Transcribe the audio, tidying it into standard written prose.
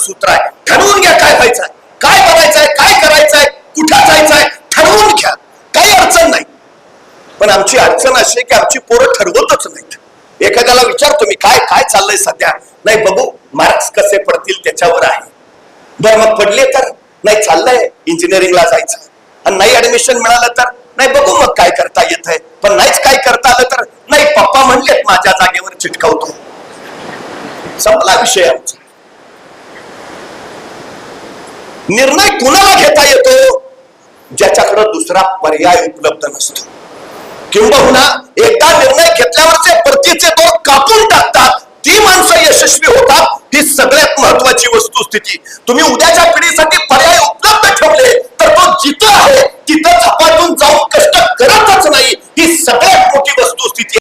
सूत्र आहे. ठरवून घ्या काय व्हायचंय, काय बनायचंय, काय करायचंय, कुठं जायचंय, ठरवून घ्या. काही अडचण नाही. पण आमची अडचण अशी की आमची पोरं ठरवतच नाहीत. एखाद्याला विचारतो मी काय काय चाललंय सध्या, नाही बघू मार्क्स कसे पडतील त्याच्यावर आहे. बरं मग पडले तर नाही चाललंय इंजिनिअरिंगला जायचं, आणि नाही ऍडमिशन मिळालं तर नाही बघू मग काय करता येत आहे. पण नाहीच काय करता आलं तर नाही पप्पा म्हणलेत माझ्या जागेवर चिटकवतो. संपला विषय आमचा. निर्णय कुणाला घेता येतो? ज्याच्याकडे दुसरा पर्याय उपलब्ध नसतो. किंबहुना एकदा निर्णय घेतल्यावरचे परतीचे दोर कापून टाकतात ती माणसं यशस्वी होतात. ही सगळ्यात महत्वाची वस्तुस्थिती. तुम्ही उद्याच्या